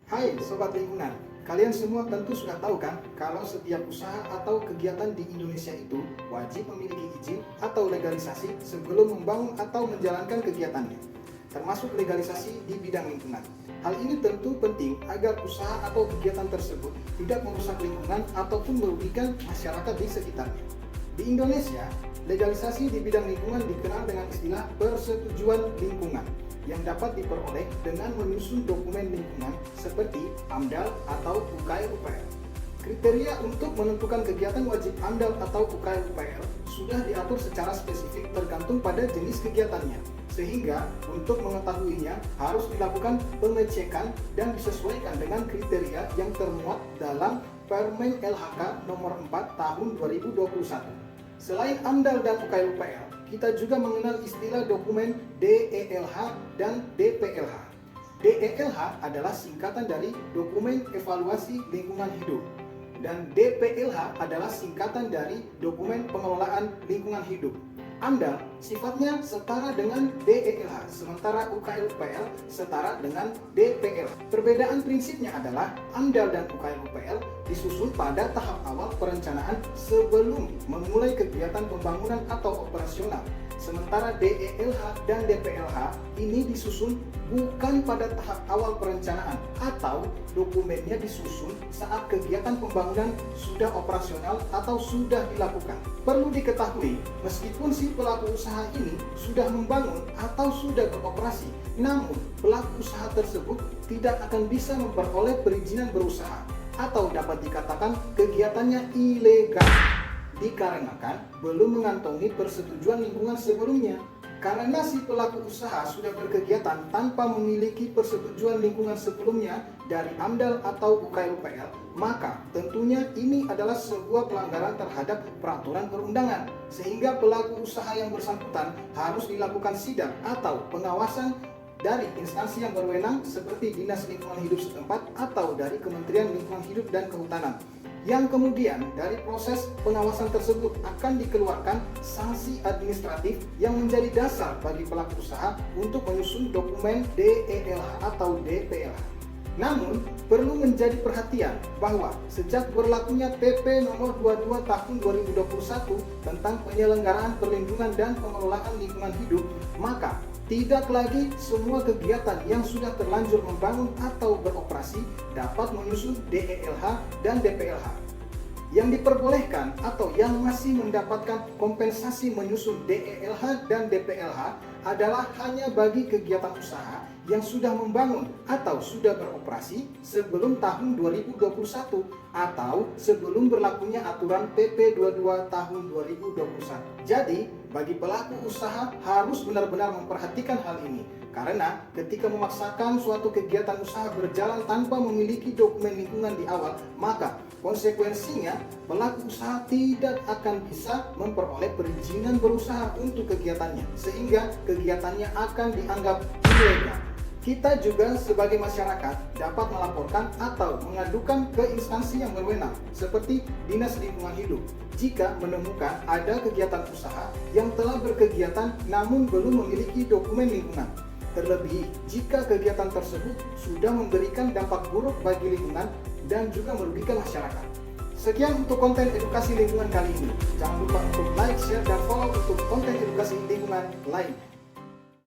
Hai Sobat Lingkungan, kalian semua tentu sudah tahu kan kalau setiap usaha atau kegiatan di Indonesia itu wajib memiliki izin atau legalisasi sebelum membangun atau menjalankan kegiatannya, termasuk legalisasi di bidang lingkungan. Hal ini tentu penting agar usaha atau kegiatan tersebut tidak merusak lingkungan ataupun merugikan masyarakat di sekitarnya. Di Indonesia, legalisasi di bidang lingkungan dikenal dengan istilah persetujuan lingkungan yang dapat diperoleh dengan menyusun dokumen lingkungan seperti AMDAL atau UKL-UPL. Kriteria untuk menentukan kegiatan wajib AMDAL atau UKL-UPL sudah diatur secara spesifik tergantung pada jenis kegiatannya, sehingga untuk mengetahuinya harus dilakukan pengecekan dan disesuaikan dengan kriteria yang termuat dalam Permen LHK nomor 4 tahun 2021. Selain AMDAL dan UKL-UPL, kita juga mengenal istilah dokumen DELH dan DPLH. DELH adalah singkatan dari Dokumen Evaluasi Lingkungan Hidup, dan DPLH adalah singkatan dari Dokumen Pengelolaan Lingkungan Hidup. AMDAL sifatnya setara dengan DELH, sementara UKL-UPL setara dengan DPL. Perbedaan prinsipnya adalah AMDAL dan UKL-UPL disusun pada tahap awal perencanaan sebelum memulai kegiatan pembangunan atau operasional. Sementara DELH dan DPLH ini disusun bukan pada tahap awal perencanaan atau dokumennya disusun saat kegiatan pembangunan sudah operasional atau sudah dilakukan. Perlu diketahui, meskipun si pelaku usaha ini sudah membangun atau sudah beroperasi, namun pelaku usaha tersebut tidak akan bisa memperoleh perizinan berusaha atau dapat dikatakan kegiatannya ilegal dikarenakan belum mengantongi persetujuan lingkungan sebelumnya. Karena si pelaku usaha sudah berkegiatan tanpa memiliki persetujuan lingkungan sebelumnya dari AMDAL atau UKL-UPL, maka tentunya ini adalah sebuah pelanggaran terhadap peraturan perundangan, sehingga pelaku usaha yang bersangkutan harus dilakukan sidak atau pengawasan dari instansi yang berwenang seperti Dinas Lingkungan Hidup setempat atau dari Kementerian Lingkungan Hidup dan Kehutanan, yang kemudian dari proses pengawasan tersebut akan dikeluarkan sanksi administratif yang menjadi dasar bagi pelaku usaha untuk menyusun dokumen DELH atau DPLH. Namun, perlu menjadi perhatian bahwa sejak berlakunya PP nomor 22 tahun 2021 tentang penyelenggaraan perlindungan dan pengelolaan lingkungan hidup, maka tidak lagi semua kegiatan yang sudah terlanjur membangun atau beroperasi dapat menyusun DELH dan DPLH. Yang diperbolehkan atau yang masih mendapatkan kompensasi menyusun DELH dan DPLH adalah hanya bagi kegiatan usaha yang sudah membangun atau sudah beroperasi sebelum tahun 2021 atau sebelum berlakunya aturan PP 22 tahun 2021. Jadi, bagi pelaku usaha harus benar-benar memperhatikan hal ini, karena ketika memaksakan suatu kegiatan usaha berjalan tanpa memiliki dokumen lingkungan di awal, maka konsekuensinya pelaku usaha tidak akan bisa memperoleh perizinan berusaha untuk kegiatannya, sehingga kegiatannya akan dianggap ilegal. Kita juga sebagai masyarakat dapat melaporkan atau mengadukan ke instansi yang berwenang seperti Dinas Lingkungan Hidup jika menemukan ada kegiatan usaha yang telah berkegiatan namun belum memiliki dokumen lingkungan. Terlebih jika kegiatan tersebut sudah memberikan dampak buruk bagi lingkungan dan juga merugikan masyarakat. Sekian untuk konten edukasi lingkungan kali ini. Jangan lupa untuk like, share, dan follow untuk konten edukasi lingkungan lain.